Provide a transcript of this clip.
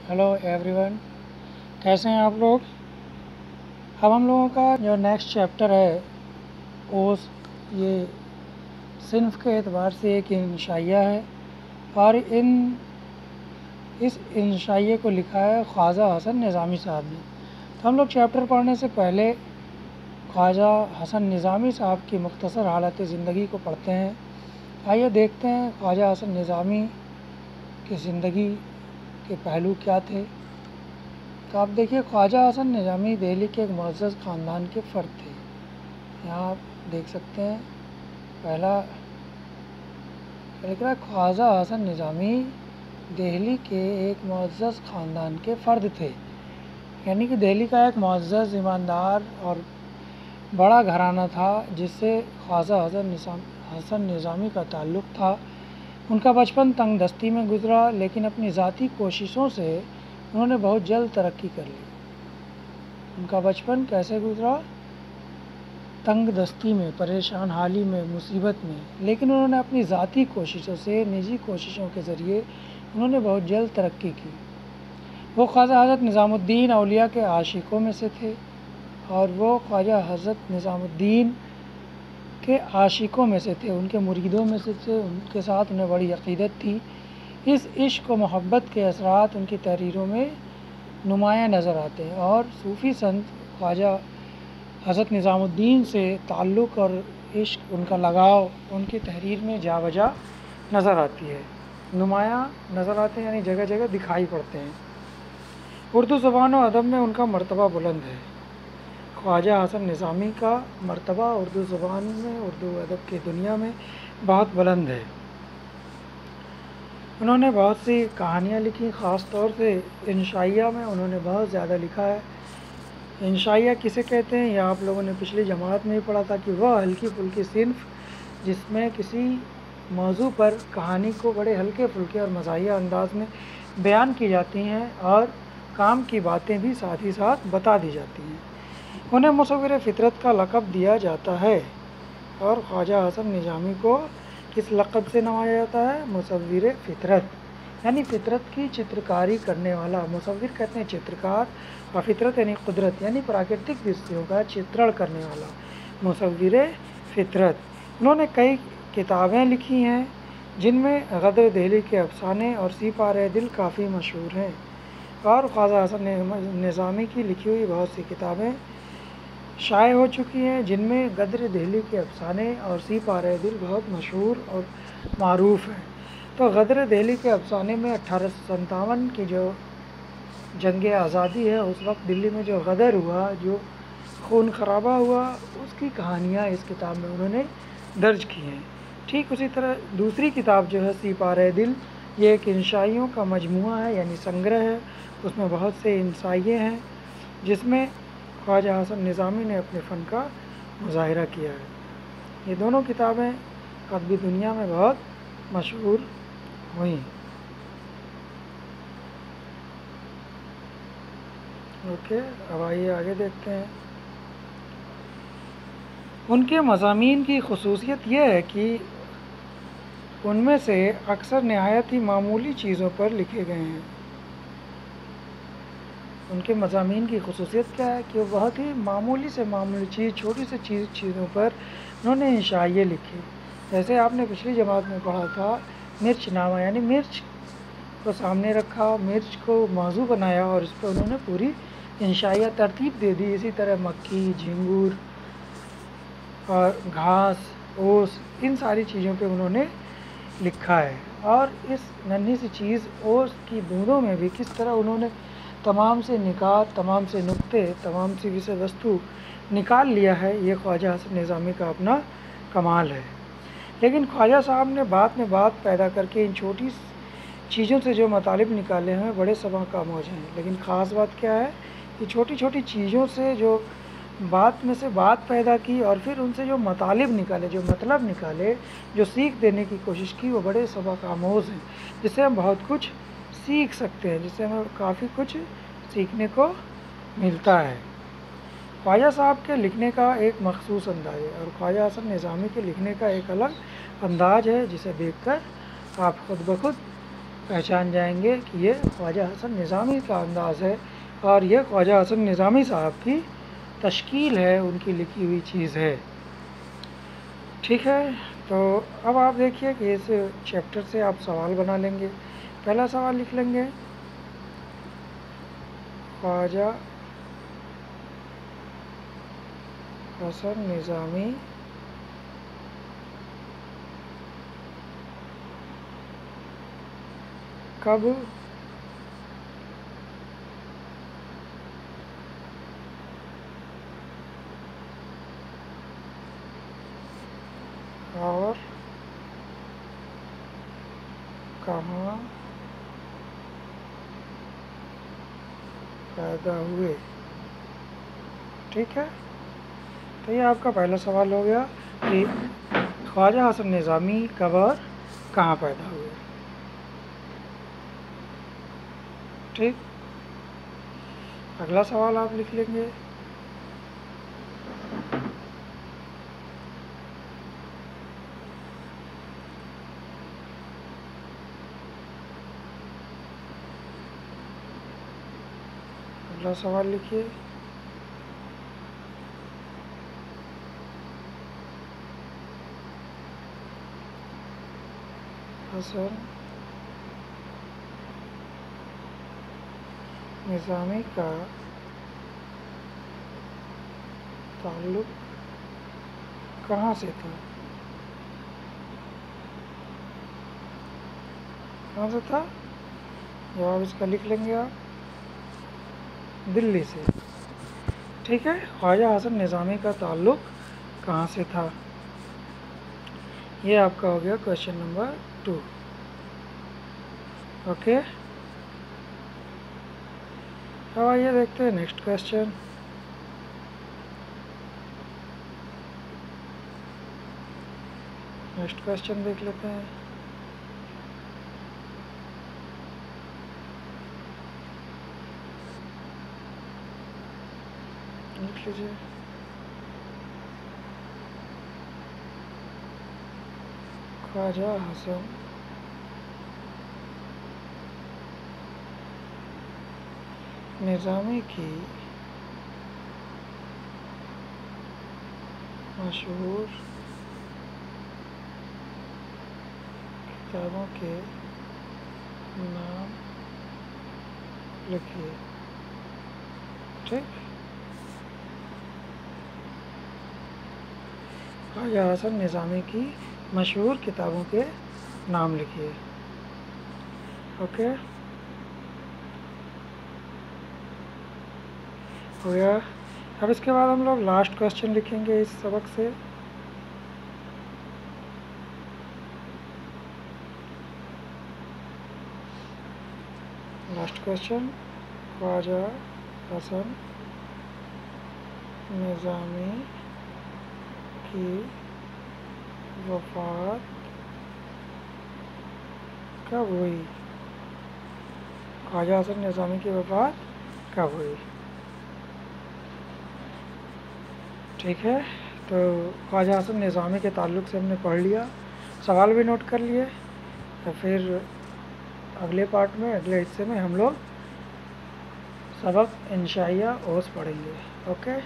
Hello everyone, कैसे हैं आप लोग। अब हम लोगों का जो नेक्स्ट चैप्टर है ये सिन्फ के एतबार से एक इंशाइया है और इस इंशाइये को लिखा है ख्वाजा हसन निज़ामी साहब ने। तो हम लोग चैप्टर पढ़ने से पहले ख्वाजा हसन निज़ामी साहब की मुख्तसर हालत ज़िंदगी को पढ़ते हैं। आइए देखते हैं ख्वाजा हसन निज़ामी की ज़िंदगी के पहलू क्या थे। तो आप देखिए, ख्वाजा हसन निज़ामी दिल्ली के एक मुअज़्ज़ज़ ख़ानदान के फ़र्द थे। यहाँ आप देख सकते हैं, पहला लिख रहा है ख्वाजा हसन निज़ामी दिल्ली के एक मुअज़्ज़ज़ ख़ानदान के फ़र्द थे, यानी कि दिल्ली का एक मुअज़्ज़ज़, ईमानदार और बड़ा घराना था जिससे ख्वाजा हसन निज़ामी का ताल्लुक़ था। उनका बचपन तंग दस्ती में गुज़रा, लेकिन अपनी ज़ाती कोशिशों से उन्होंने बहुत जल्द तरक्की कर ली। उनका बचपन कैसे गुज़रा? तंग दस्ती में, परेशान हाली में, मुसीबत में, लेकिन उन्होंने अपनी ज़ाती कोशिशों से, निजी कोशिशों के ज़रिए उन्होंने बहुत जल्द तरक्की की। वो ख्वाजा हज़रत निज़ामुद्दीन औलिया के आशिकों में से थे और वो ख्वाजा हज़रत निज़ामुद्दीन के आशिकों में से थे, उनके मुरीदों में से थे। उनके साथ उन्हें बड़ी अक़ीदत थी। इस इश्क व मोहब्बत के असरात उनकी तहरीरों में नुमायाँ नज़र आते हैं और सूफ़ी संत ख्वाजा हज़रत निज़ामुद्दीन से ताल्लुक़ और इश्क, उनका लगाव उनकी तहरीर में जा बजा नज़र आती है। नुमायाँ नज़र आते हैं यानी जगह जगह दिखाई पड़ते हैं। उर्दू ज़ुबान और अदब में उनका मर्तबा बुलंद है। ख्वाजा हसन निज़ामी का मर्तबा उर्दू ज़ुबान में, उर्दू अदब की दुनिया में बहुत बुलंद है। उन्होंने बहुत सी कहानियाँ लिखी, ख़ास तौर से इंशाइया में उन्होंने बहुत ज़्यादा लिखा है। इंशाइया किसे कहते हैं, यह आप लोगों ने पिछली जमात में ही पढ़ा था कि वह हल्की फुल्की सिन्फ जिसमें किसी मौजू पर कहानी को बड़े हल्के फुल्के और मज़ाहिया अंदाज में बयान की जाती हैं और काम की बातें भी साथ ही साथ बता दी जाती हैं। उन्हें मुसव्विर फ़ितरत का लक़ब दिया जाता है और ख्वाजा हसन निज़ामी को किस लक़ब से नवाजा जाता है? मुसव्विर फ़ितरत, यानी फ़ितरत की चित्रकारी करने वाला। मुसव्विर कहते हैं चित्रकार, और फ़ितरत यानी कुदरत, यानी प्राकृतिक दृश्यों का चित्रण करने वाला, मुसव्विर फ़ितरत। उन्होंने कई किताबें लिखी हैं जिनमें गदर दिल्ली के अफ़साने और सीपारे दिल काफ़ी मशहूर हैं। और ख्वाजा हसन निज़ामी की लिखी हुई बहुत सी किताबें शाये हो चुकी हैं जिनमें गदर दिल्ली के अफ़साने और सीपारे दिल बहुत मशहूर और मारूफ़ हैं। तो गदर दिल्ली के अफ़साने में 1857 की जो जंग आज़ादी है, उस वक्त दिल्ली में जो गदर हुआ, जो खून खराबा हुआ, उसकी कहानियाँ इस किताब में उन्होंने दर्ज की हैं। ठीक उसी तरह दूसरी किताब जो है सीपारे दिल, ये एक इंशाइयों का मजमुआ है, यानी संग्रह है। उसमें बहुत से इंशाइये हैं जिसमें ख्वाजा हसन निज़ामी ने अपने फ़न का मुज़ाहिरा किया है। ये दोनों किताबें अदबी दुनिया में बहुत मशहूर हुई। ओके, अब आइए आगे देखते हैं। उनके मज़ामीन की ख़ुसूसियत यह है कि उनमें से अक्सर नहायत ही मामूली चीज़ों पर लिखे गए हैं। उनके मज़ामीन की ख़ुसूसियत क्या है कि वो बहुत ही मामूली से मामूली चीज़, छोटी से चीज़ों पर उन्होंने इंशाइये लिखे। जैसे आपने पिछली जमात में पढ़ा था मिर्च नामा, यानी मिर्च को सामने रखा, मिर्च को मौजू बनाया और उस पर उन्होंने पूरी इंशाइया तरतीब दे दी। इसी तरह मक्खी, झिंगूर और घास, ओस, इन सारी चीज़ों पे उन्होंने लिखा है। और इस नन्ही सी चीज़ ओस की बूंदों में भी किस तरह उन्होंने तमाम से निकात, तमाम से नुक्ते, तमाम सी विषय वस्तु निकाल लिया है, ये ख्वाजा हसन निज़ामी का अपना कमाल है। लेकिन ख्वाजा साहब ने बात पैदा करके इन छोटी चीज़ों से जो मतालिब निकाले हैं बड़े सबा कामोज हैं। लेकिन ख़ास बात क्या है कि छोटी छोटी चीज़ों से जो बात में से बात पैदा की और फिर उनसे जो मतालिब निकाले, जो मतलब निकाले, जो सीख देने की कोशिश की, वो बड़े सबक आमोज़ हैं, जिससे हम बहुत कुछ सीख सकते हैं, जिससे हमें काफ़ी कुछ सीखने को मिलता है। ख्वाजा साहब के लिखने का एक मखसूस अंदाज़ है और ख्वाजा हसन निज़ामी के लिखने का एक अलग अंदाज़ है, जिसे देखकर आप खुद ब खुद پہچان جائیں گے کہ یہ خواجہ حسن نظامی کا انداز ہے اور یہ خواجہ حسن نظامی صاحب کی تشکیل ہے، ان کی لکھی ہوئی چیز ہے۔ ٹھیک ہے، تو اب آپ دیکھیے کہ اس چیپٹر سے آپ سوال بنا لیں گے۔ پہلا سوال لکھ لیں گے، خواجہ حسن نظامی کب اور کہاں پیدا ہوئے؟ ٹھیک ہے، تو یہ آپ کا پہلا سوال ہو گیا کہ خواجہ حسن نظامی کب اور کہاں پیدا ہوئے۔ ٹھیک، اگلا سوال آپ لکھ لیں گے، اگلا سوال لکھیے، حسن نظامی کا تعلق کہاں سے تھا؟ کہاں سے تھا؟ جواب اس کا لکھ لیں گے آپ، دلی سے۔ ٹھیک ہے، خواجہ حسن نظامی کا تعلق کہاں سے تھا؟ یہ آپ کا ہو گیا کویشچن نمبر 2۔ اوکے، اب آئیے دیکھتے ہیں نیکسٹ کویشچن۔ نیکسٹ کویشچن دیکھ لیتے ہیں۔ لکھ لیجیے، خواجہ حسن نظامی کی مشہور کتابوں کے نام لکھیے۔ ٹھیک، خواجہ حسن نظامی کی مشہور کتابوں کے نام لکھیے۔ اوکے، ہو گیا۔ اب اس کے بعد ہم لوگ لاسٹ کویشچن لکھیں گے اس سبق سے۔ لاسٹ کویشچن، خواجہ حسن نظامی کی وفات کب ہوئی؟ خواجہ حسن نظامی کی وفات کب ہوئی؟ ٹھیک ہے، تو خواجہ حسن نظامی کے تعلق سے ہم نے پڑھ لیا، سوال بھی نوٹ کر لیے، تو پھر اگلے پارٹ میں، اگلے حصے میں ہم لوگ سبق انشائیہ اوس پڑھیں گے۔ اوکے۔